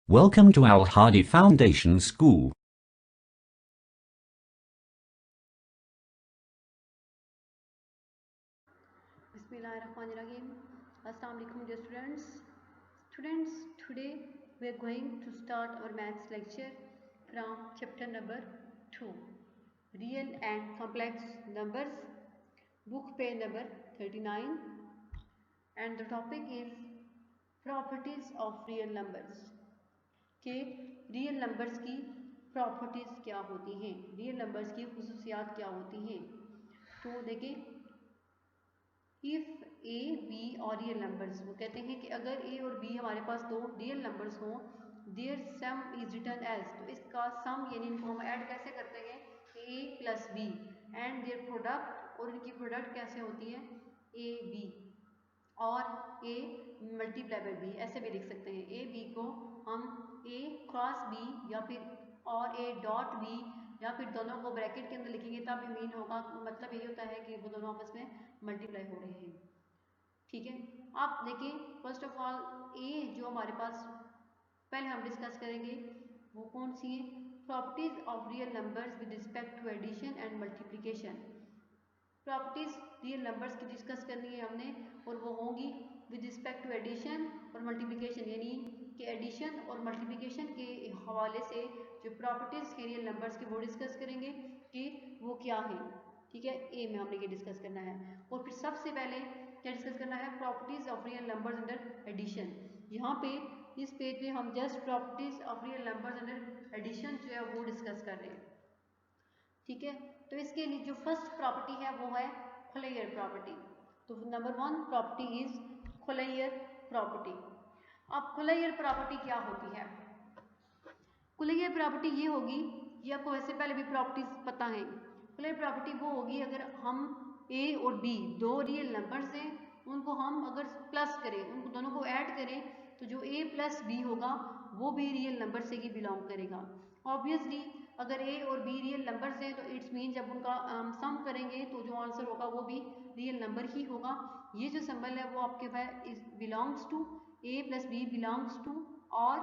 Welcome to Al Hadi Foundation School. Bismillahirrahmanirrahim. Assalamu alaikum dear students. Today we are going to start our maths lecture from chapter number 2, Real and Complex Numbers, book page number 39, and the topic is Properties of Real Numbers. कि real numbers की properties क्या होती हैं, real numbers की खुसूसियात क्या होती हैं। तो देखिए, इफ़ ए बी और रियल नंबर्स, वो कहते हैं कि अगर ए और बी हमारे पास दो रियल नंबर्स हों, their sum is return as, तो इसका सम यानी इनको हम ऐड कैसे करते हैं, a plus b, and their product, और इनकी प्रोडक्ट कैसे होती है, ए बी, और ए मल्टीप्लाई बाई बी, ऐसे भी लिख सकते हैं। ए बी को हम ए क्रॉस बी या फिर और ए डॉट बी, या फिर दोनों को ब्रैकेट के अंदर लिखेंगे तब भी मीन होगा, मतलब यही होता है कि वो दोनों आपस में मल्टीप्लाई हो रहे हैं। ठीक है, आप देखिए फर्स्ट ऑफ ऑल ए जो हमारे पास पहले हम डिस्कस करेंगे वो कौन सी है, properties of real numbers with respect to addition and multiplication. Properties real numbers की डिस्कस करनी है हमने, और वो होंगी विद रिस्पेक्ट टू एडिशन और मल्टीप्लिकेशन, यानी कि एडिशन और मल्टीप्लिकेशन के हवाले से जो प्रॉपर्टीज़ हैं रियल नंबर्स की वो डिस्कस करेंगे कि वो क्या है। ठीक है, ए में हमने ये डिस्कस करना है। और फिर सबसे पहले क्या डिस्कस करना है, properties of real numbers under addition. यहाँ पे इस पेज पे हम just properties of real numbers under addition जो है वो डिस्कस कर रहे हैं। ठीक है, तो इसके लिए जो फर्स्ट प्रॉपर्टी है वो है खोलेयर प्रॉपर्टी। तो नंबर 1 प्रॉपर्टी इज खोलेयर प्रॉपर्टी। अब खोलेयर प्रॉपर्टी क्या होती है, खोलेयर प्रॉपर्टी ये होगी, ये आपको वैसे पहले भी प्रॉपर्टीज पता है। खोलेयर प्रॉपर्टी वो होगी अगर हम ए और बी दो रियल नंबर्स हैं, उनको हम अगर प्लस करें, उनको दोनों को ऐड करें, तो जो ए प्लस बी होगा वो भी रियल नंबर से ही बिलोंग करेगा। ऑब्वियसली अगर ए और बी रियल नंबर्स हैं तो इट्स मीन जब उनका सम करेंगे तो जो आंसर होगा वो भी रियल नंबर ही होगा। ये जो सिंबल है वो आपके पास is belongs to a plus b belongs to और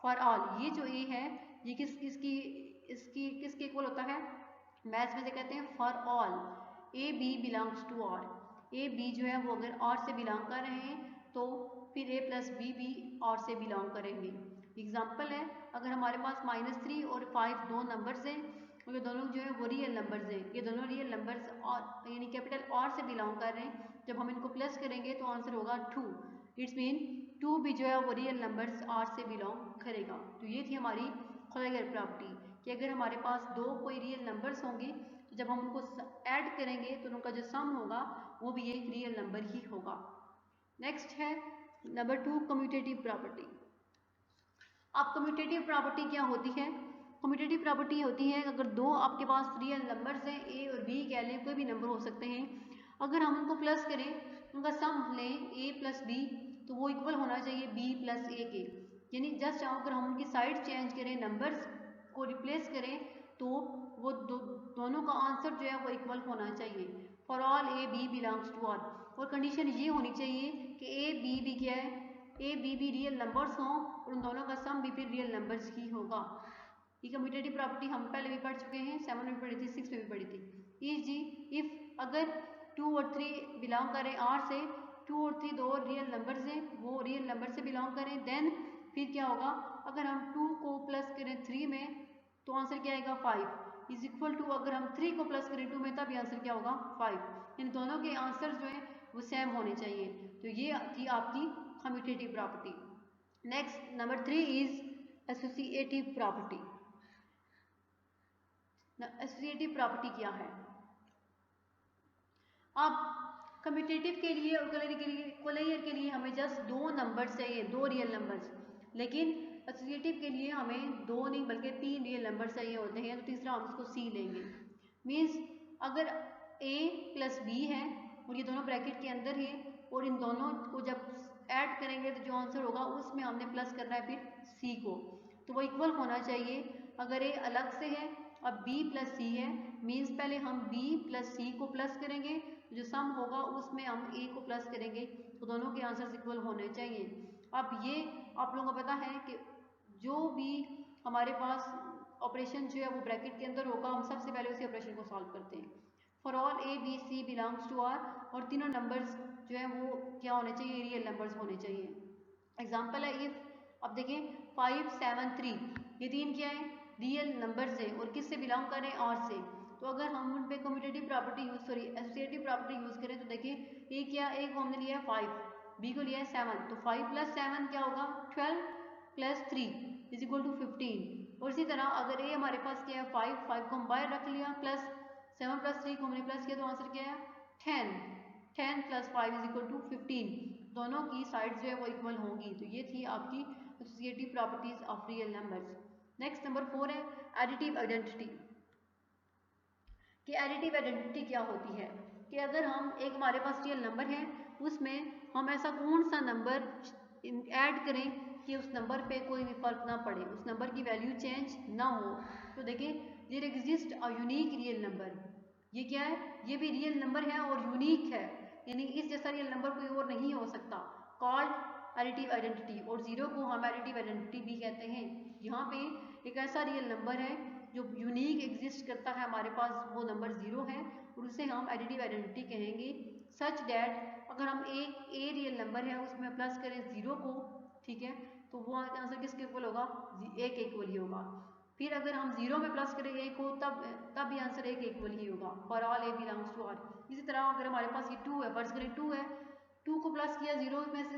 फॉर ऑल। ये जो ए है ये किसके इक्वल होता है, मैथ्स में से कहते हैं for all. A B belongs to और, ए बी जो है वो अगर और से बिलोंग कर रहे हैं तो फिर ए प्लस बी भी और से बिलोंग करेंगे। एग्जाम्पल है, अगर हमारे पास -3 और 5 दो नंबर्स हैं और ये दोनों जो है वो रियल नंबर्स हैं, ये दोनों रियल नंबर्स और यानी कैपिटल और से बिलोंग कर रहे हैं, जब हम इनको प्लस करेंगे तो आंसर होगा 2। इट्स मीन 2 भी जो है वो रियल नंबर्स और से बिलोंग करेगा। तो ये थी हमारी खोलेगर प्रॉपर्टी कि अगर हमारे पास दो कोई रियल नंबर्स होंगे तो जब हम उनको ऐड करेंगे तो उनका जो सम होगा वो भी एक रियल नंबर ही होगा। नेक्स्ट है नंबर 2 कम्यूटेटिव प्रॉपर्टी। अब कम्यूटेटिव प्रॉपर्टी क्या होती है, कम्यूटेटिव प्रॉपर्टी होती है अगर दो आपके पास रियल नंबर्स हैं, ए और बी कह लें, कोई भी नंबर हो सकते हैं, अगर हम उनको प्लस करें, उनका सम लें ए प्लस बी, तो वो इक्वल होना चाहिए बी प्लस ए के। यानी जस्ट अगर हम उनकी साइड चेंज करें, नंबर्स को रिप्लेस करें, तो वो दोनों का आंसर जो है वो इक्वल होना चाहिए। For all A B belongs to all, और कंडीशन ये होनी चाहिए कि ए बी भी क्या है, ए बी भी रियल नंबर्स हों और उन दोनों का सम भी फिर रियल नंबर्स ही होगा। ये कम्यूटेटिव प्रॉपर्टी हम पहले भी पढ़ चुके हैं, 7 में पढ़ी थी, 6 में भी पढ़ी थी। इज जी इफ अगर 2 और 3 बिलोंग करें आर से, 2 और 3 दो रियल नंबर्स हैं, वो रियल नंबर से बिलोंग करें, देन फिर क्या होगा, अगर हम 2 को प्लस करें 3 में तो आंसर क्या आएगा 5 इज इक्वल टू, अगर हम 3 को प्लस करें 2 में तब आंसर क्या होगा 5। इन दोनों के आंसर जो है वो सेम होने चाहिए। तो ये थी आपकी commutative property. Next number 3 is associative property. Associative property क्या है, अब कम्यूटेटिव के लिए और कोलेयर के लिए हमें जस्ट दो नंबर्स चाहिए, दो रियल नंबर्स, लेकिन एसोसिएटिव के लिए हमें दो नहीं बल्कि 3 रियल नंबर चाहिए होते हैं, तो तीसरा हम इसको सी लेंगे। मीन्स अगर a प्लस बी है और ये दोनों ब्रैकेट के अंदर है, और इन दोनों को जब ऐड करेंगे तो जो आंसर होगा उसमें हमने प्लस करना है फिर c को, तो वो इक्वल होना चाहिए। अगर a अलग से है अब b प्लस सी है, मीन्स पहले हम b प्लस सी को प्लस करेंगे, जो सम होगा उसमें हम a को प्लस करेंगे, तो दोनों के आंसर्स इक्वल होने चाहिए। अब ये आप लोगों को पता है कि जो भी हमारे पास ऑपरेशन जो है वो ब्रैकेट के अंदर होगा, हम सबसे पहले उसी ऑपरेशन को सॉल्व करते हैं। For all A B C belongs to R, और तीनों नंबर्स जो है वो क्या होने चाहिए, रियल नंबर्स होने चाहिए। एग्जाम्पल है इफ, अब देखें 5 7 3, ये तीन क्या है, रियल नंबर्स है और किससे बिलोंग कर रहे हैं, आर से। तो अगर हम उन पे commutative property use sorry associative property use करें तो देखिए ए क्या, ए को हमने लिया है 5, बी को लिया है 7, तो 5 + 7 क्या होगा 12 + 3 = 15। और इसी तरह अगर ए हमारे पास क्या है 5 को हम बाहर रख लिया, प्लस 7 + 3 को हमने प्लस किया, तो आंसर क्या है 10 + 5 = 15। दोनों की साइड जो है वो इक्वल होंगी। तो ये थी आपकी associative properties of real numbers. Next number 4 है एडिटिव आइडेंटिटी। कि एडिटिव आइडेंटिटी क्या होती है, कि अगर हम एक हमारे पास रियल नंबर है उसमें हम ऐसा कौन सा नंबर ऐड करें कि उस नंबर पे कोई भी फर्क ना पड़े, उस नंबर की वैल्यू चेंज ना हो। तो देखिए there exist a unique real number, ये क्या है, ये भी रियल नंबर है और यूनिक है, यानी इस जैसा रियल नंबर कोई और नहीं हो सकता, कॉल्ड एडिटिव आइडेंटिटी। और जीरो को हम एडिटिव आइडेंटिटी भी कहते हैं। यहाँ पे एक ऐसा रियल नंबर है जो यूनिक एग्जिस्ट करता है, हमारे पास वो नंबर जीरो है और उसे हम एडिटिव आइडेंटिटी कहेंगे। सच डैट अगर हम एक ए रियल नंबर है उसमें प्लस करें जीरो को, ठीक है, तो वो आंसर किसके इक्वल होगा, एक इक्वल ही होगा। फिर अगर हम जीरो में प्लस करें ए को तब भी आंसर एक इक्वल ही होगा, for all A belongs to R. इसी तरह अगर हमारे पास ये 2 है, फर्ज करें 2 है, 2 को प्लस किया जीरो में से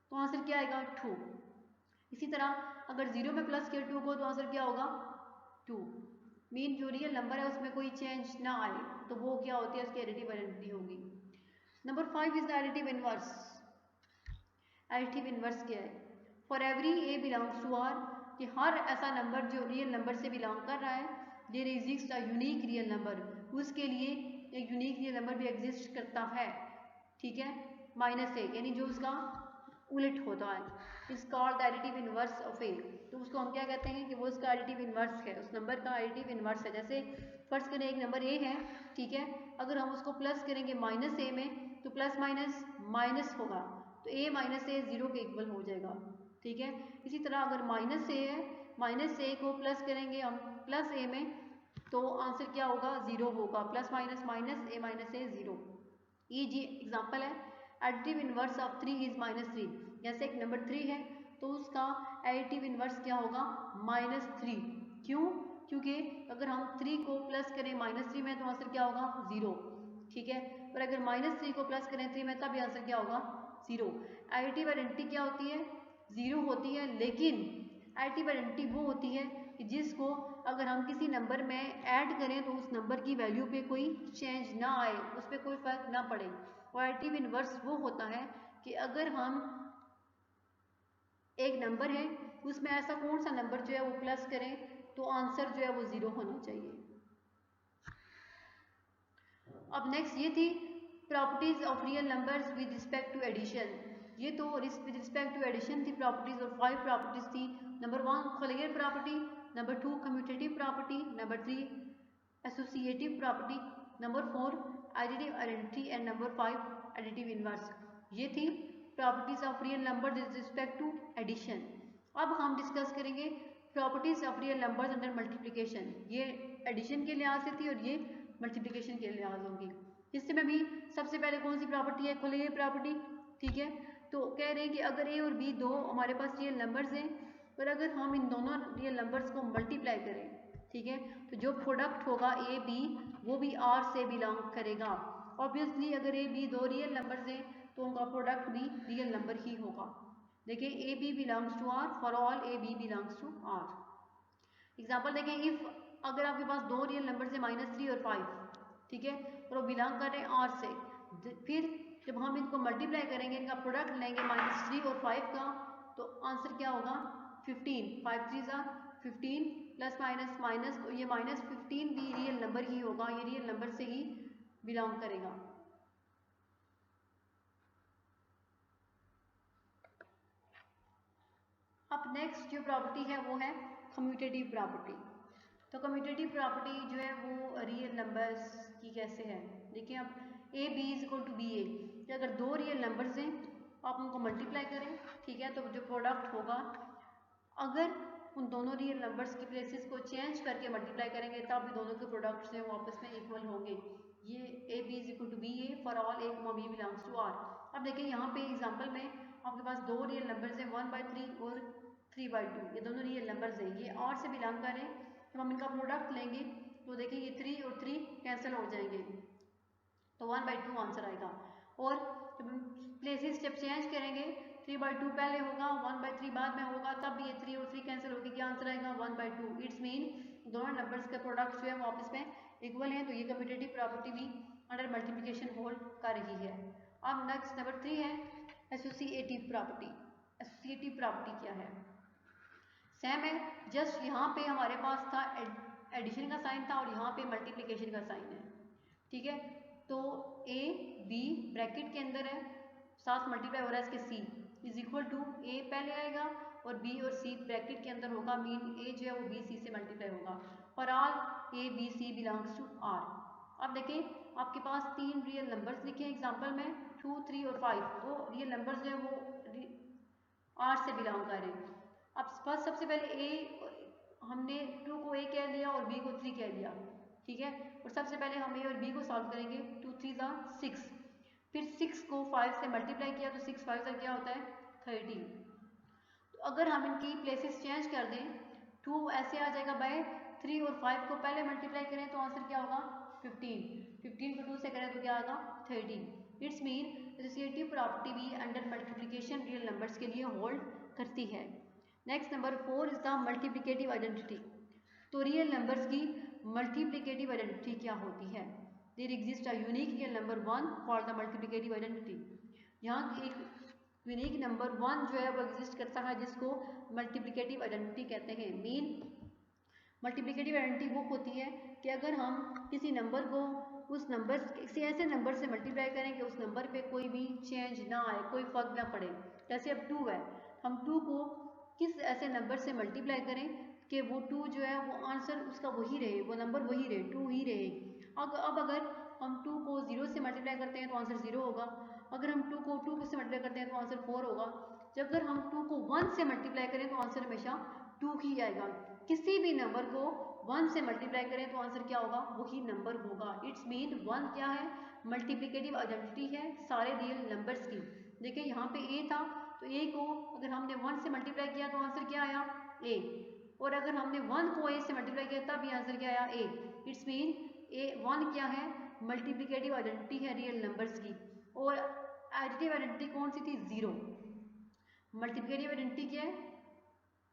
तो आंसर क्या आएगा 2। इसी तरह अगर जीरो में प्लस किया 2 को तो आंसर क्या होगा 2। मीन जो रियल नंबर है उसमें कोई चेंज ना आए तो वो क्या होती है, उसकी एडिटिव आइडेंटिटी होगी। Number 5 is the additive inverse. Additive inverse क्या है, for every A belongs to R, कि हर ऐसा नंबर जो रियल नंबर से बिलोंग कर रहा है, there exist a unique real number, उसके लिए एक यूनिक रियल नंबर भी एग्जिस्ट करता है, ठीक है, माइनस ए, यानी जो उसका उलट होता है, is called additive inverse of a. तो उसको हम क्या कहते हैं कि वो उसका एडिटिव इनवर्स है, उस नंबर का एडिटिव इनवर्स है। जैसे फर्स्ट करें एक नंबर ए है, ठीक है, अगर हम उसको प्लस करेंगे माइनस ए में तो प्लस माइनस माइनस होगा, तो ए माइनस ए जीरो के इक्वल हो जाएगा, ठीक है। इसी तरह अगर माइनस ए है, माइनस ए को प्लस करेंगे हम प्लस ए में तो आंसर क्या होगा जीरो होगा, प्लस माइनस माइनस ए माइनस ए जीरो। ये जी एग्जाम्पल है एडिटिव इनवर्स ऑफ 3 इज -3। जैसे एक नंबर 3 है तो उसका एडिटिव इनवर्स क्या होगा -3। क्यों, क्योंकि अगर हम 3 को प्लस करें -3 में तो आंसर क्या होगा 0, ठीक है, और अगर -3 को प्लस करें 3 में तब भी आंसर क्या होगा 0। एडिटिव आइडेंटिटी क्या होती है, 0 होती है, लेकिन एडिटिव आइडेंटिटी वो होती है कि जिसको अगर हम किसी नंबर में ऐड करें तो उस नंबर की वैल्यू पे कोई चेंज ना आए, उस पर कोई फर्क ना पड़े। और एडिटिव इनवर्स वो होता है कि अगर हम एक नंबर है उसमें ऐसा कौन सा नंबर जो है वो प्लस करें तो आंसर जो है वो 0 होना चाहिए। अब नेक्स्ट ये थी properties of real numbers with respect to addition. ये तो विद रिस्पेक्ट टू एडिशन थी प्रॉपर्टीज, और 5 प्रॉपर्टीज थी। Number 1 colligate property, number 2 commutative property, number 3 associative property, number 4 additive identity and number 5 additive inverse. ये थी properties of real number with respect to addition. अब हम discuss करेंगे properties of real numbers under multiplication. ये addition के लिहाज से थी और ये मल्टीप्लिकेशन के लिहाज होगी। इससे में भी सबसे पहले कौन सी प्रॉपर्टी है, कोलिगेट प्रॉपर्टी, ठीक है। तो कह रहे हैं कि अगर ए और बी दो हमारे पास रियल नंबर्स हैं और अगर हम इन दोनों रियल नंबर्स को मल्टीप्लाई करें, ठीक है, तो जो प्रोडक्ट होगा ए बी वो भी आर से बिलोंग करेगा। ऑब्वियसली अगर ए बी दो रियल नंबर्स हैं तो उनका प्रोडक्ट भी रियल नंबर ही होगा। देखिए A B belongs to R, for all A B belongs to R. Example देखें, इफ अगर आपके पास दो रियल नंबर है -3 और 5, ठीक है, और वो बिलोंग कर रहे हैं आर से, फिर जब हम इनको मल्टीप्लाई करेंगे, इनका प्रोडक्ट लेंगे -3 और 5 का, तो आंसर क्या होगा 15। 5 3 15 प्लस माइनस माइनस, तो ये -15 भी रियल नंबर ही होगा, ये रियल नंबर से ही बिलोंग करेगा। अब नेक्स्ट जो प्रॉपर्टी है वो है कम्यूटेटिव प्रॉपर्टी। तो कम्यूटेटिव प्रॉपर्टी जो है वो रियल नंबर्स की कैसे है, देखिए अब a B is equal to B a, कि अगर दो रियल नंबर्स हैं आप उनको मल्टीप्लाई करें, ठीक है, तो जो प्रोडक्ट होगा, अगर उन दोनों रियल नंबर्स की प्लेसेस को चेंज करके मल्टीप्लाई करेंगे, तब भी दोनों के प्रोडक्ट्स हैं वो आपस में इक्वल होंगे। ये A B is equal to B A for all A B belongs to R. अब देखिए यहाँ पे एग्जाम्पल में आपके पास दो रियल नंबर्स हैं 1/3 और 3/2, ये दोनों रियल नंबर्स हैं, ये आर से बिलोंग कर रहे हैं। जब हम इनका प्रोडक्ट लेंगे तो देखिए ये 3 और 3 कैंसिल हो जाएंगे, तो 1/2 आंसर आएगा। और जब हम प्लेसेस जब चेंज करेंगे 3/2 पहले होगा 1/3 बाद में होगा, तब ये 3 और 3 कैंसिल होगी, क्या आंसर आएगा 1/2। इट्स मीन दोनों नंबर्स के प्रोडक्ट जो है वो आपस में इक्वल हैं, तो ये कम्यूटेटिव प्रॉपर्टी भी अंडर मल्टीप्लिकेशन होल्ड कर रही है। अब नेक्स्ट नंबर 3 है एसोसिएटिव प्रॉपर्टी। एसोसिएटिव प्रॉपर्टी क्या है? सेम है, जस्ट यहाँ पे हमारे पास था एडिशन का साइन था और यहाँ पे मल्टीप्लिकेशन का साइन है, ठीक है। तो ए बी ब्रैकेट के अंदर है, साथ मल्टीप्लाई हो रहा है इसके सी इज इक्वल टू ए पहले आएगा और बी और सी ब्रैकेट के अंदर होगा, मीन ए जो है वो बी सी से मल्टीप्लाई होगा। For all A B C belongs to R. अब देखें आपके पास 3 रियल नंबर्स लिखे हैं एग्जाम्पल में 2, 3 और 5, तो रियल नंबर्स जो है वो आर से बिलोंग कर रहे हैं। अब फर्स्ट सबसे पहले ए हमने 2 को ए कह लिया और बी को 3 कह लिया, ठीक है। और सबसे पहले हम ए और बी को सॉल्व करेंगे, 2 3 6, फिर 6 को 5 से मल्टीप्लाई किया तो 6 5 क्या होता है 13। तो अगर हम इनकी प्लेसेस चेंज कर दें, 2 ऐसे आ जाएगा बाय 3 और 5 को पहले मल्टीप्लाई करें तो आंसर क्या होगा 15, 15 को 2 से करें तो क्या आएगा 13। इट्स मीन एसोसिएटिव प्रॉपर्टी भी अंडर मल्टीप्लिकेशन रियल नंबर्स के लिए होल्ड करती है। Next number 4 is the multiplicative identity. तो रियल नंबर्स की मल्टीप्लिकेटिव आइडेंटिटी क्या होती है? There exist a unique real number 1 for the multiplicative identity. यहाँ एक यूनिक नंबर 1 जो है वो एग्जिस्ट करता है, जिसको मल्टीप्लिकेटिव आइडेंटिटी कहते हैं। मीन मल्टीप्लिकेटिव आइडेंटिटी वो होती है कि अगर हम किसी नंबर को उस नंबर किसी ऐसे नंबर से मल्टीप्लाई करें कि उस नंबर पे कोई भी चेंज ना आए, कोई फर्क ना पड़े। जैसे अब 2 है, हम 2 को किस ऐसे नंबर से मल्टीप्लाई करें कि वो 2 जो है वो आंसर उसका वही रहे, वो नंबर वही रहे, 2 ही रहे। अब अगर हम 2 को 0 से मल्टीप्लाई करते हैं तो आंसर 0 होगा, अगर हम 2 को 2 से मल्टीप्लाई करते हैं तो आंसर 4 होगा, जब अगर हम 2 को 1 से मल्टीप्लाई करें तो आंसर हमेशा 2 ही आएगा। किसी भी नंबर को 1 से मल्टीप्लाई करें तो आंसर क्या होगा, वही नंबर होगा। इट्स मीन 1 क्या है, मल्टीप्लिकेटिव आइडेंटिटी है सारे रियल नंबर्स की। देखिए यहाँ पे ए था, तो ए को अगर हमने 1 से मल्टीप्लाई किया तो आंसर क्या आया ए, और अगर हमने 1 को ए से मल्टीप्लाई किया तब ये आंसर क्या आया ए। इट्स मीन ए 1 क्या है, मल्टीप्लिकेटिव आइडेंटिटी है रियल नंबर्स की। और एडिटिव आइडेंटिटी कौन सी थी, 0। मल्टीप्लिकेटिव आइडेंटिटी क्या है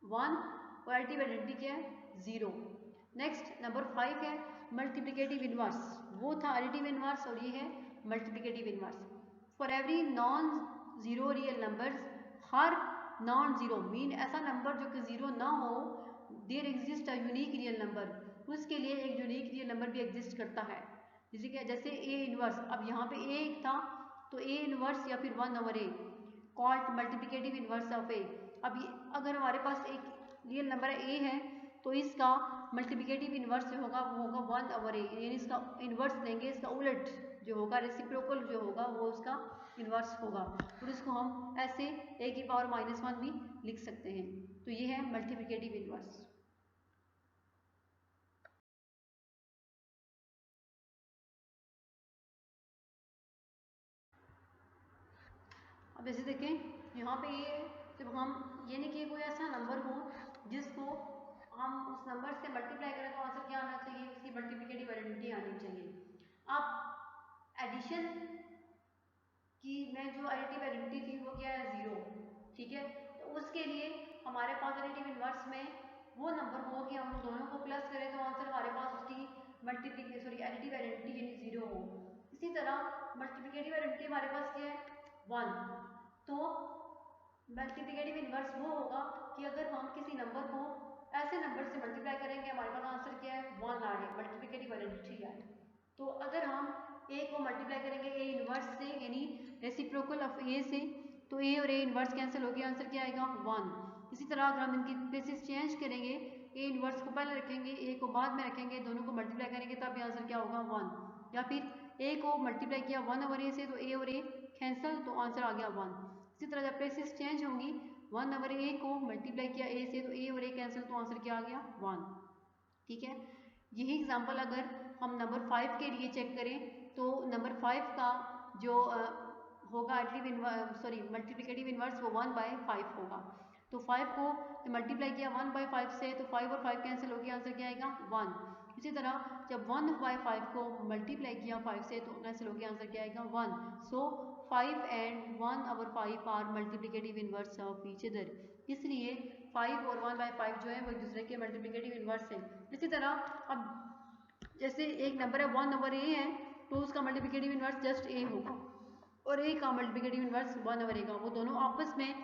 1 और एडिटिव आइडेंटिटी क्या है 0। नेक्स्ट नंबर 5 है मल्टीप्लिकेटिव इनवर्स। वो था एडिटिव इनवर्स और ये है multiplicative inverse. For every non zero real numbers, हर नॉन जीरो मीन ऐसा नंबर जो कि जीरो ना हो, there exist a unique real number, उसके लिए एक यूनिक रियल नंबर भी एग्जिस्ट करता है। जैसे ए इनवर्स, अब यहाँ पे ए था तो ए इनवर्स या फिर 1/a called multiplicative inverse of a. अब अगर हमारे पास एक रियल नंबर ए है तो इसका मल्टीप्लिकेटिव इनवर्स जो होगा वो होगा 1/a, यानी इसका इनवर्स लेंगे, इसका उलट जो होगा रेसिप्रोकल जो होगा वो उसका इनवर्स होगा, और इसको हम ऐसे a की पावर -1 भी लिख सकते हैं। तो ये है मल्टीप्लिकेटिव इनवर्स। अब जैसे देखें यहाँ पे ये जब हम ये नहीं कि कोई ऐसा नंबर हो जिसको हम उस नंबर से मल्टीप्लाई करें तो आंसर क्या आना चाहिए, उसकी मल्टीप्लिकेटिव आइडेंटिटी आनी चाहिए। अब एडिशन की में जो एडिटिव आइडेंटिटी थी वो क्या है 0, ठीक है। तो उसके लिए हमारे पास एडिटिव इनवर्स में वो नंबर हो कि हम दोनों को प्लस करें तो आंसर हमारे पास उसकी एडिटिव आइडेंटिटी यानी 0 हो। इसी तरह मल्टीप्लिकेटिव आइडेंटिटी हमारे पास क्या है 1। तो मल्टीप्लिकेटिव इनवर्स वो होगा कि अगर हम किसी नंबर को ऐसे नंबर से मल्टीप्लाई करेंगे हमारे पास आंसर क्या है 1 आ रहा है, मल्टीप्लिकेटिव आइडेंटिटी है। तो अगर हम ए को मल्टीप्लाई करेंगे ए इनवर्स से यानी रेसिप्रोकल ऑफ ए से, तो ए और ए इनवर्स कैंसिल हो गया, आंसर क्या आएगा 1। इसी तरह अगर हम इनकी प्लेसेस चेंज करेंगे, ए इनवर्स को पहले रखेंगे ए को बाद में रखेंगे, दोनों को मल्टीप्लाई करेंगे तब भी आंसर क्या होगा 1। या फिर ए को मल्टीप्लाई किया 1/a से तो ए और ए कैंसिल तो आंसर आ गया 1। इसी तरह जब प्लेसेस चेंज होंगी 1 ओवर ए को मल्टीप्लाई किया ए से, तो ए और ए कैंसिल, तो आंसर क्या आ गया 1। ठीक है, यही एग्जांपल अगर हम नंबर 5 के लिए चेक करें तो नंबर 5 का जो होगा मल्टीप्लिकेटिव इनवर्स वो 1/5 होगा। तो 5 को मल्टीप्लाई किया 1/5 से, तो 5 और 5 कैंसिल हो गया, आंसर क्या आएगा 1। इसी तरह जब 1/5 को मल्टीप्लाई किया 5 से, तो कैंसिल हो गया, आंसर क्या आएगा 1। So 5 and 1/5 are multiplicative inverse of each other, इसलिए 5 और 1/5 जो है वो एक दूसरे के मल्टीप्लिकेटिव इनवर्स है। इसी तरह अब जैसे एक नंबर है 1 ओवर ए है, तो उसका मल्टीप्लिकेटिव इनवर्स जस्ट ए होगा, और ए का मल्टीप्लिकेटिव इनवर्स 1 ओवर ए का, वो दोनों आपस में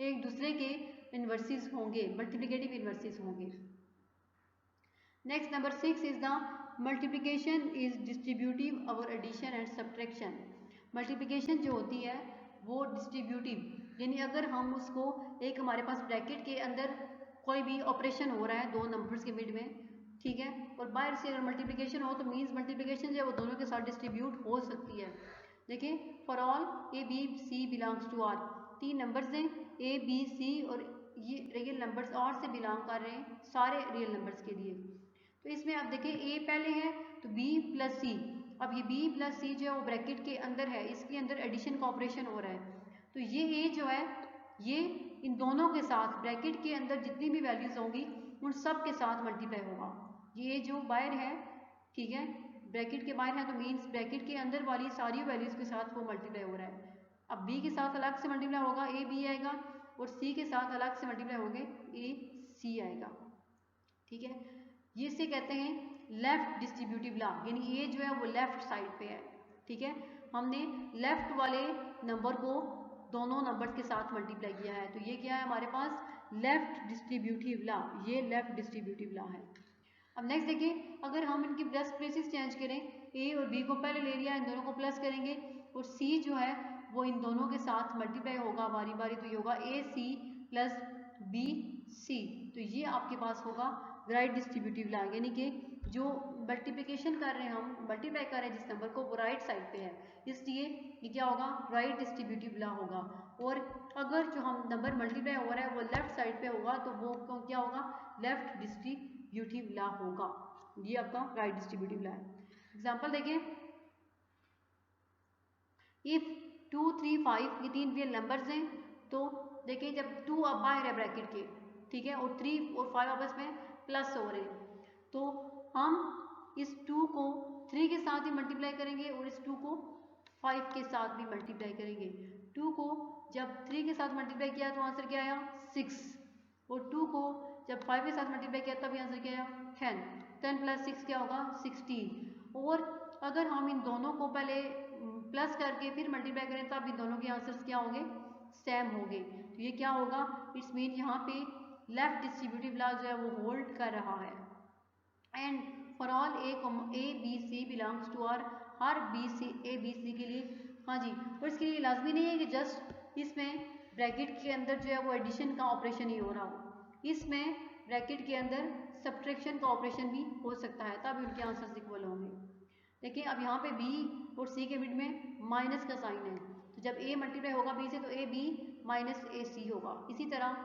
एक दूसरे के इनवर्सेस होंगे, मल्टीप्लिकेटिव इनवर्सेस होंगे। Next number 6 is the multiplication is distributive over addition and subtraction. Multiplication जो होती है वो डिस्ट्रीब्यूटिव, यानी अगर हम उसको एक हमारे पास ब्रैकेट के अंदर कोई भी ऑपरेशन हो रहा है दो नंबर्स के मिड में, ठीक है, और बाहर से अगर मल्टीप्लिकेशन हो तो मीन्स मल्टीप्लिकेशन जो है वो दोनों के साथ डिस्ट्रीब्यूट हो सकती है। देखिए for all A B C belongs to R, 3 numbers हैं ए बी सी, और ये रियल नंबर्स आर से बिलोंग कर रहे हैं सारे रियल नंबर्स के लिए। तो इसमें अब देखिए ए पहले है तो बी प्लस सी, अब ये बी प्लस सी जो है वो ब्रैकेट के अंदर है, इसके अंदर एडिशन का ऑपरेशन हो रहा है, तो ये ए जो है ये इन दोनों के साथ ब्रैकेट के अंदर जितनी भी वैल्यूज होंगी उन सब के साथ मल्टीप्लाई होगा। ये जो बाहर है, ठीक है, ब्रैकेट के बाहर है तो मीन्स ब्रैकेट के अंदर वाली सारी वैल्यूज के साथ वो मल्टीप्लाई हो रहा है। अब बी के साथ अलग से मल्टीप्लाई होगा ए बी आएगा, और सी के साथ अलग से मल्टीप्लाई होंगे ए सी आएगा। ठीक है, ये इसे कहते हैं लेफ्ट डिस्ट्रीब्यूटिव लॉ, यानी ये जो है वो लेफ्ट साइड पे है। ठीक है, हमने लेफ्ट वाले नंबर को दोनों नंबर्स के साथ मल्टीप्लाई किया है, तो ये क्या है हमारे पास लेफ्ट डिस्ट्रीब्यूटिव लॉ, ये लेफ्ट डिस्ट्रीब्यूटिव लॉ है। अब नेक्स्ट देखिए, अगर हम इनकी प्लस प्लेसेस चेंज करें, ए और बी को पहले ले लिया, इन दोनों को प्लस करेंगे, और सी जो है वो इन दोनों के साथ मल्टीप्लाई होगा बारी बारी, तो ये होगा ए सी प्लस बी सी, तो ये आपके पास होगा राइट डिस्ट्रीब्यूटिव लॉ, यानी कि जो मल्टीप्लिकेशन कर रहे हैं हम, मल्टीप्लाई कर रहे हैं जिस नंबर को, वो राइट साइड पे है, इसलिए ये क्या होगा राइट डिस्ट्रीब्यूटिव लॉ होगा। और अगर जो हम नंबर मल्टीप्लाई हो रहा है वो लेफ्ट साइड पे होगा तो वो क्या होगा लेफ्ट डिस्ट्रीब्यूटिव लॉ होगा, ये आपका राइट डिस्ट्रीब्यूटिव लॉ है। एग्जांपल देखिए, इफ 2 3 5 ये 3 रियल नंबर्स हैं, तो देखिए जब 2 अब बाहर है ब्रैकेट के, ठीक है, और 3 और 5 आपस में प्लस हो रहे हैं, तो हम इस 2 को 3 के साथ ही मल्टीप्लाई करेंगे और इस 2 को 5 के साथ भी मल्टीप्लाई करेंगे। 2 को जब 3 के साथ मल्टीप्लाई किया तो आंसर क्या आया 6, और 2 को जब 5 के साथ मल्टीप्लाई किया तब आंसर क्या आया 10। 10 प्लस 6 क्या होगा 16। और अगर हम इन दोनों को पहले प्लस करके फिर मल्टीप्लाई करें तब इन दोनों के आंसर्स क्या होंगे सेम होंगे, तो ये क्या होगा इट्स मीन यहाँ पे लेफ्ट डिस्ट्रीब्यूटिव लॉ जो है वो होल्ड कर रहा है। And for all A B C belongs to R, हर B C A B C के लिए, हाँ जी, और इसके लिए लाजमी नहीं है कि जस्ट इसमें ब्रैकेट के अंदर जो है वो एडिशन का ऑपरेशन ही हो रहा हो, इसमें ब्रैकेट के अंदर सब्ट्रैक्शन का ऑपरेशन भी हो सकता है, तब उनके आंसर्स इक्वल होंगे। देखिए अब यहाँ पे बी और सी के मिड में माइनस का साइन है, तो जब ए मल्टीप्लाई होगा बी से तो ए बी माइनस ए सी होगा। इसी तरह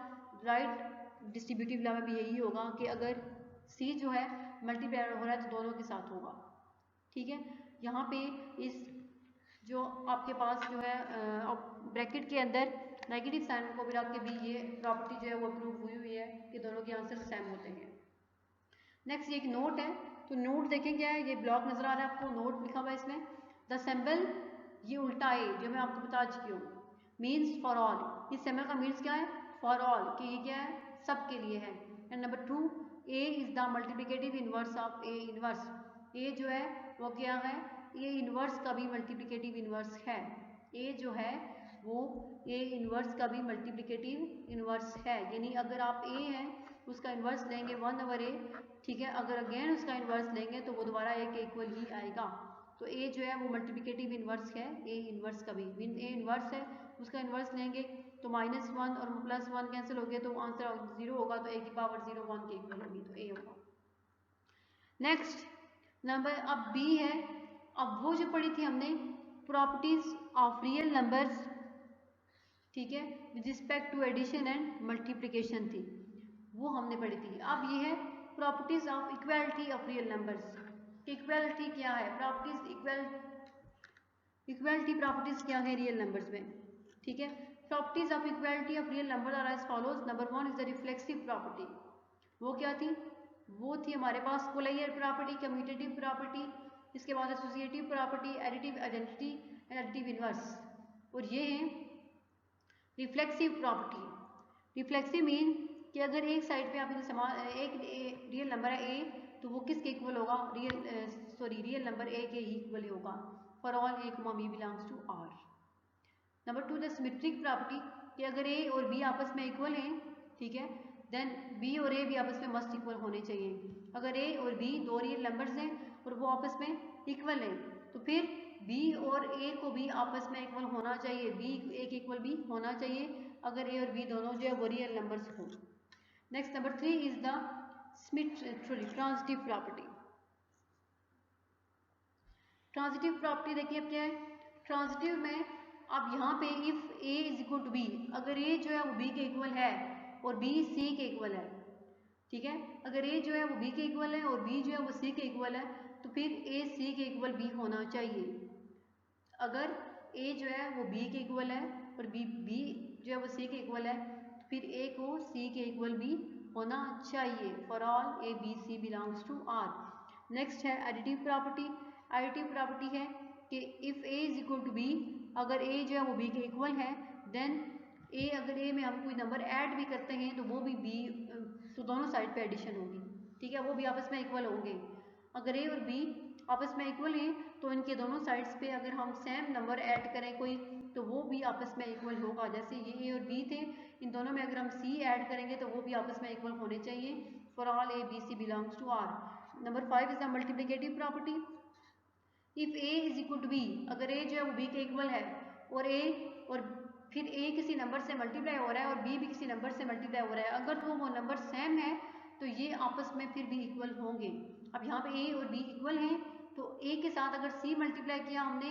राइट डिस्ट्रीब्यूटिव लॉ में भी यही होगा कि अगर सी जो है मल्टीप्लाई हो रहा है तो दोनों के साथ होगा। ठीक है, यहाँ पे इस जो आपके पास जो है ब्रैकेट के अंदर नेगेटिव साइन को भी रख के भी ये प्रॉपर्टी जो है वो प्रूव हुई है कि दोनों के आंसर सेम होते हैं। नेक्स्ट ये एक नोट है, तो नोट देखें क्या है, ये ब्लॉक नजर आ रहा है आपको, नोट लिखा हुआ है इसमें द सिंबल, ये उल्टा है जो मैं आपको बता चुकी हूँ, मीन्स फॉर ऑल, इस सिंबल का मीन्स क्या है फॉर ऑल, कि ये क्या है सब के लिए है। And number 2 a is the multiplicative inverse of a inverse, a जो है वो क्या है ए इनवर्स का भी मल्टीप्लिकेटिव इनवर्स है, ए जो है वो ए इनवर्स का भी मल्टीप्लिकेटिव इनवर्स है, यानी अगर आप ए है उसका इन्वर्स लेंगे 1 ओवर ए, ठीक है, अगर अगेन उसका इन्वर्स लेंगे तो वो दोबारा ए के इक्वल ही आएगा, तो ए जो है वो मल्टीप्लिकेटिव इन्वर्स है ए इन्वर्स का भी, मीन ए इन्वर्स है उसका इन्वर्स लेंगे तो -1 और +1 कैंसिल हो गए तो आंसर 0 होगा, तो ए की पावर 0 1 के इक्वल होगी, तो ए होगा। नेक्स्ट नंबर अब बी है, अब वो जो पढ़ी थी हमने प्रॉपर्टीज ऑफ रियल नंबर्स ठीक है, with respect to addition and multiplication थी, वो हमने पढ़ी थी। अब ये है properties of equality of real numbers. Equality क्या है, प्रॉपर्टीज इक्वालिटी प्रॉपर्टीज क्या है रियल नंबर्स में, ठीक है। Properties of equality of real number are as follows. Number 1 is the reflexive property. वो क्या थी, वो थी हमारे पास कोलाइयर प्रॉपर्टी, कम्यूटेटिव प्रॉपर्टी, इसके बाद associative property, additive identity and additive inverse. और ये है रिफ्लेक्सिव प्रॉपर्टी। रिफ्लेक्सिव मीन कि अगर एक साइड पे आपने एक रियल नंबर है ए, तो वो किसके इक्वल होगा, रियल नंबर ए के ही इक्वल होगा for all A comma B belongs to R. Number 2 the symmetric property कि अगर ए और बी आपस में इक्वल हैं, ठीक है, देन बी और ए भी आपस में मस्ट इक्वल होने चाहिए। अगर ए और बी दो रियल नंबर्स हैं और वो आपस में इक्वल हैं, तो फिर बी और ए को भी आपस में इक्वल होना चाहिए, बी ए के इक्वल भी होना चाहिए अगर ए और बी दोनों जो है वो रियल नंबर्स हो। Next number 3 is the transitive property. Transitive property देखिए अब क्या है, ट्रांजिटिव में अब यहाँ पे if A is equal to B, अगर ए जो है वो बी के इक्वल है और बी सी के इक्वल है, ठीक है, अगर ए जो है वो बी के इक्वल है और बी जो है वो सी के इक्वल है, तो फिर ए सी के इक्वल भी होना चाहिए। अगर ए जो है वो बी के इक्वल है और बी जो है वो सी के इक्वल है, तो फिर ए को सी के इक्वल भी होना चाहिए for all A B C belongs to R. Next है एडिटिव प्रॉपर्टी। एडिटिव प्रॉपर्टी है कि if A is equal to B, अगर ए जो है वो बी के इक्वल है, देन ए अगर ए में हम कोई नंबर ऐड भी करते हैं तो वो भी बी, तो दोनों साइड पे एडिशन होगी, ठीक है, वो भी आपस में इक्वल होंगे। अगर ए और बी आपस में इक्वल हैं तो इनके दोनों साइड्स पे अगर हम सेम नंबर ऐड करें कोई, तो वो भी आपस में इक्वल होगा। जैसे ये ए और बी थे, इन दोनों में अगर हम सी ऐड करेंगे तो वो भी आपस में इक्वल होने चाहिए for all A B C belongs to R. Number 5 is the multiplicative property. If A is equal to B, अगर ए जो है वो बी के इक्वल है और फिर ए किसी नंबर से मल्टीप्लाई हो रहा है और बी भी किसी नंबर से मल्टीप्लाई हो रहा है, अगर तो वो नंबर सेम है तो ये आपस में फिर भी इक्वल होंगे। अब यहाँ पे ए और बी इक्वल हैं, तो ए के साथ अगर सी मल्टीप्लाई किया हमने,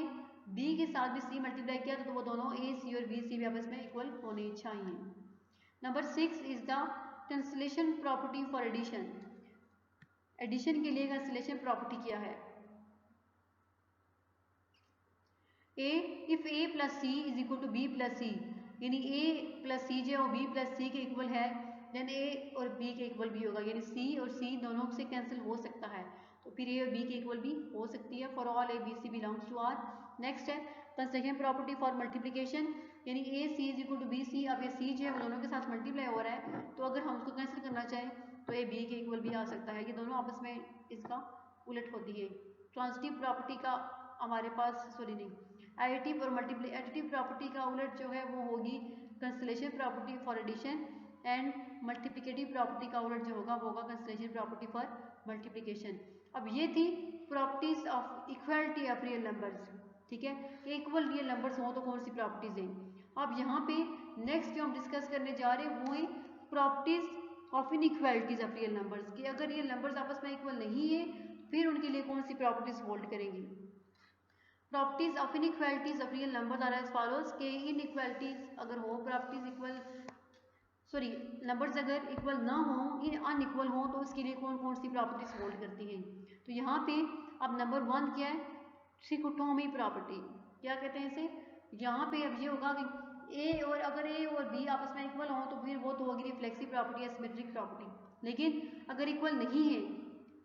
बी के साथ भी सी मल्टीप्लाई किया, तो वो दोनों ए सी और बी सी भी आपस में इक्वल होने चाहिए। Number 6 is the cancellation property for addition. Addition के लिए कैंसलेशन प्रॉपर्टी क्या है, a if a plus c is equal to b plus c, यानी ए प्लस सी जो है वो बी प्लस सी के इक्वल है, देन ए और बी के इक्वल भी होगा, यानी सी और सी दोनों से कैंसिल हो सकता है, तो फिर ए और बी के इक्वल भी हो सकती है for all A B C belongs to R. Next है कंस्ट्रक्शन प्रॉपर्टी फॉर मल्टीप्लिकेशन, यानी a c is equal to b c. अब ये सी जो है वो दोनों के साथ मल्टीप्लाई हो रहा है, तो अगर हम उसको कैंसिल करना चाहें तो ए बी के इक्वल भी आ सकता है, ये दोनों आपस में इसका उलट होती है। ट्रांजिटिव प्रॉपर्टी का हमारे पास एडिटिव और एडिटिव प्रॉपर्टी का उलट जो है वो होगी cancellation property for addition, and multiplicative property का उलट जो होगा वो होगा कंस्टलेशन प्रॉपर्टी फॉर मल्टीप्लिकेशन। अब ये थी properties of equality of real numbers, ठीक है, इक्वल रियल नंबर्स हो तो कौन सी प्रॉपर्टीज हैं। अब यहाँ पे नेक्स्ट जो हम डिस्कस करने जा रहे हैं वो है properties of inequalities of real numbers, कि अगर रियल नंबर्स आपस में इक्वल नहीं है फिर उनके लिए कौन सी प्रॉपर्टीज होल्ड करेंगी। Properties of inequalities of real numbers are as follows, के इनइक्वालिटीज अगर हो, नंबर्स अगर इक्वल ना हो, अनइक्वल हो, तो उसके लिए कौन कौन सी प्रॉपर्टीज होल्ड करती हैं। तो यहाँ पे अब नंबर 1 क्या है, ट्रिकोटोमी प्रॉपर्टी। क्या कहते हैं इसे, यहाँ पे अब ये होगा कि अगर ए और बी आपस में इक्वल हो तो फिर वो तो होगी रिफ्लेक्सिव प्रॉपर्टी या सिमेट्रिक प्रॉपर्टी। लेकिन अगर इक्वल नहीं है,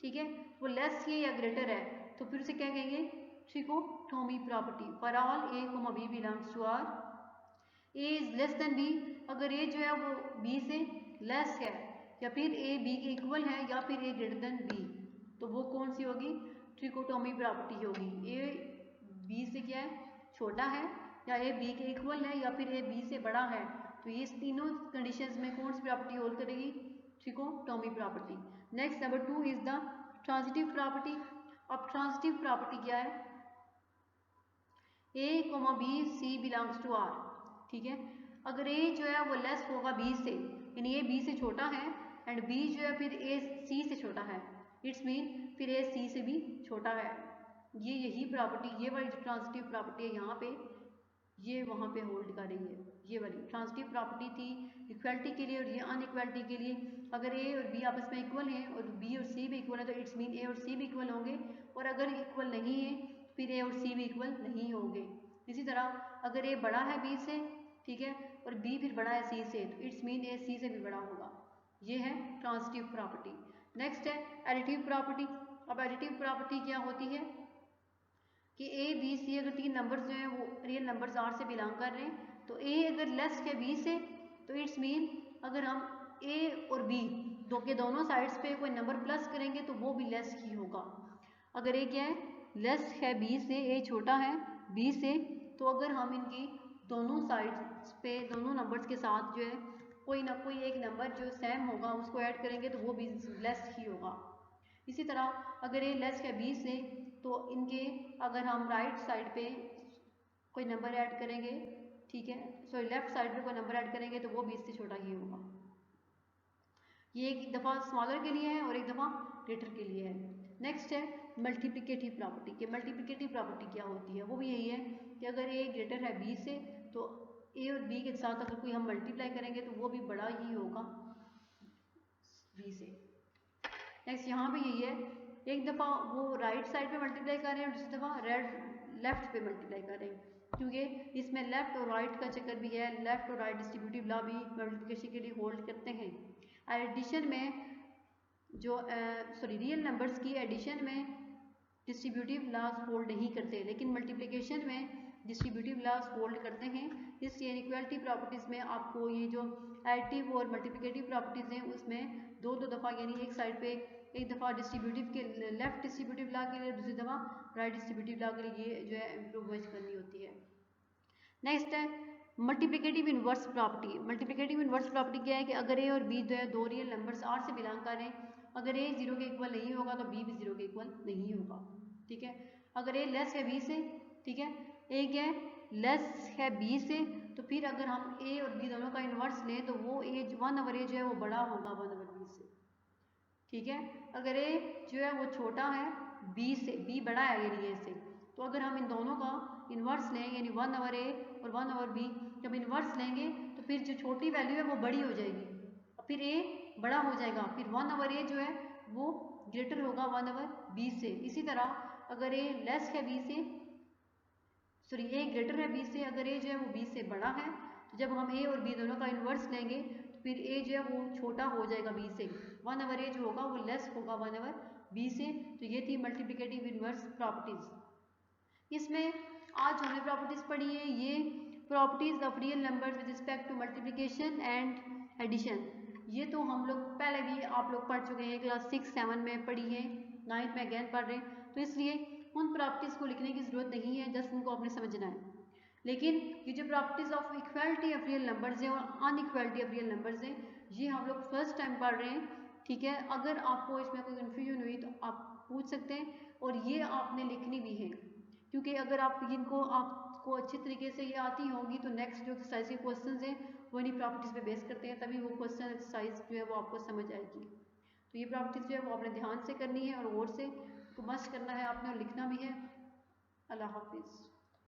ठीक है, वो लेस है या ग्रेटर है, तो फिर उसे क्या कहेंगे, trichotomy property for all A comma B belongs to R. A is less than b, अगर ए जो है वो बी से लेस है, या फिर ए बी के इक्वल है, या फिर ए ग्रेटर देन बी, तो वो कौन सी होगी, ट्रिकोटोमी प्रॉपर्टी होगी। ए बी से क्या है, छोटा है, या ए बी के इक्वल है, या फिर ए बी से बड़ा है, तो ये तीनों कंडीशंस में कौन सी प्रॉपर्टी होल्ड करेगी, trichotomy property. Next number 2 is the transitive property. अब ट्रांजिटिव प्रॉपर्टी क्या है, a comma b C belongs to R, ठीक है, अगर ए जो है वो लेस होगा बी से, यानी ए बी से छोटा है, एंड बी जो है फिर ए सी से छोटा है, इट्स मीन फिर ए सी से भी छोटा है, ये यही प्रॉपर्टी, ये वाली जो ट्रांजिटिव प्रॉपर्टी है यहाँ पे ये वहाँ पे होल्ड कर रही है। ये वाली ट्रांजिटिव प्रॉपर्टी थी इक्वलिटी के लिए और ये अनइक्वलिटी के लिए। अगर ए और बी आपस में इक्वल हैं और बी और सी भी इक्वल है तो इट्स मीन ए और सी भी इक्वल होंगे, और अगर इक्वल नहीं है फिर ए और सी भी इक्वल नहीं होंगे। इसी तरह अगर ए बड़ा है बी से, ठीक है, और बी फिर बड़ा है सी से, तो इट्स मीन ए सी से भी बड़ा होगा। ये है ट्रांजिटिव प्रॉपर्टी। नेक्स्ट है एडिटिव प्रॉपर्टी। अब एडिटिव प्रॉपर्टी क्या होती है कि ए बी सी अगर तीन नंबर्स जो हैं वो रियल नंबर्स आर से बिलोंग कर रहे हैं, तो ए अगर लेस है बी से तो इट्स मीन अगर हम ए और बी दोनों साइड्स पे कोई नंबर प्लस करेंगे तो वो भी लेस ही होगा। अगर ए क्या है, लेस है बी से, ए छोटा है बी से, तो अगर हम इनकी दोनों साइड्स पे दोनों नंबर्स के साथ जो है कोई ना कोई एक नंबर जो सेम होगा उसको ऐड करेंगे तो वो भी लेस ही होगा। इसी तरह अगर ए लेस है बी से, तो इनके अगर हम राइट साइड पे कोई नंबर ऐड करेंगे, ठीक है, सॉरी लेफ्ट साइड पे कोई नंबर ऐड करेंगे तो वो भी इससे छोटा ही होगा। ये एक दफ़ा स्मॉलर के लिए है और एक दफ़ा ग्रेटर के लिए है। नेक्स्ट है मल्टीप्लिकेटिव प्रॉपर्टी। कि मल्टीप्लिकेटिव प्रॉपर्टी क्या होती है, वो भी यही है कि अगर ए ग्रेटर है बी से तो ए और बी के साथ अगर कोई हम मल्टीप्लाई करेंगे तो वो भी बड़ा ही होगा बी से। नेक्स्ट यहाँ पे यही है, एक दफ़ा वो राइट साइड पे मल्टीप्लाई कर रहे हैं और दूसरी दफ़ा लेफ्ट पे मल्टीप्लाई कर रहे हैं, क्योंकि इसमें लेफ्ट और राइट का चक्कर भी है। लेफ्ट और राइट डिस्ट्रीब्यूटिव लॉ भी मल्टीप्लिकेशन के लिए होल्ड करते हैं। एडिशन में जो रियल नंबर्स की एडिशन में डिस्ट्रीब्यूटिव लॉज होल्ड नहीं करते, लेकिन मल्टीप्लिकेशन में डिस्ट्रीब्यूटिव लॉज होल्ड करते हैं। इसलिए इनइक्वालिटी प्रॉपर्टीज़ में आपको ये जो एडिटिव और मल्टीप्लिकेटिव प्रॉपर्टीज़ हैं उसमें दो दफ़ा यानी एक साइड पे एक दफ़ा डिस्ट्रीब्यूटिव के लेफ्ट डिस्ट्रीब्यूटिव लॉ के लिए, दूसरी दफ़ा राइट डिस्ट्रीब्यूटिव लॉ के लिए ये जो है इम्प्रूव करनी होती है। नेक्स्ट है multiplicative inverse property. Multiplicative inverse property क्या है कि अगर ए और बी जो है दो रियल नंबर्स आर से बिलोंग कर रहे हैं, अगर ए 0 के इक्वल नहीं होगा तो बी भी 0 के इक्वल नहीं होगा, ठीक है। अगर ए लेस है बी से, ठीक है, ए क्या है लेस है बी से, तो फिर अगर हम ए और बी दोनों का इन्वर्स लें तो वो ए 1/a जो है वो बड़ा होगा 1/b से, ठीक है। अगर ए जो है वो छोटा है बी से, बी बड़ा है यानी ए से, तो अगर हम इन दोनों का इन्वर्स लें यानी 1/a और 1/b, जब इन्वर्स लेंगे तो फिर जो छोटी वैल्यू है वो बड़ी हो जाएगी और फिर ए बड़ा हो जाएगा, फिर 1/a जो है वो ग्रेटर होगा 1/b से। इसी तरह अगर ए लेस है बी से, सॉरी ए ग्रेटर है बी से, अगर ए जो है वो बी से बड़ा है तो जब हम ए और बी दोनों का इन्वर्स लेंगे तो फिर ए जो है वो छोटा हो जाएगा बी से, 1/a जो होगा वो लेस होगा 1/b से। तो ये थी मल्टीप्लिकेटिव इन्वर्स प्रॉपर्टीज़। इसमें आज हमने प्रॉपर्टीज़ पढ़ी है, ये properties of real numbers with respect to multiplication and addition. ये तो हम लोग पहले भी आप लोग पढ़ चुके हैं, क्लास 6-7 में पढ़ी है, 9th में अगेन पढ़ रहे हैं, तो इसलिए उन प्रॉपर्टीज़ को लिखने की ज़रूरत नहीं है, जस्ट उनको आपने समझना है। लेकिन ये जो properties of equality of real numbers हैं और अनइक्वालिटी ऑफ रियल नंबर्स हैं, ये हम लोग फर्स्ट टाइम पढ़ रहे हैं, ठीक है। अगर आपको इसमें कोई कन्फ्यूजन हुई तो आप पूछ सकते हैं, और ये आपने लिखनी भी है, क्योंकि अगर आप इनको आपको अच्छी तरीके से ये आती होंगी तो नेक्स्ट जो एक्सरसाइज के क्वेश्चन हैं वो इन्हीं प्रॉपर्टीज़ पे बेस करते हैं, तभी वो क्वेश्चन एक्सरसाइज जो है वो आपको समझ आएगी। तो ये प्रॉपर्टीज़ जो है वो आपने ध्यान से करनी है और गौर से मस्ट करना है आपने और लिखना भी है। अल्लाह हाफिज़।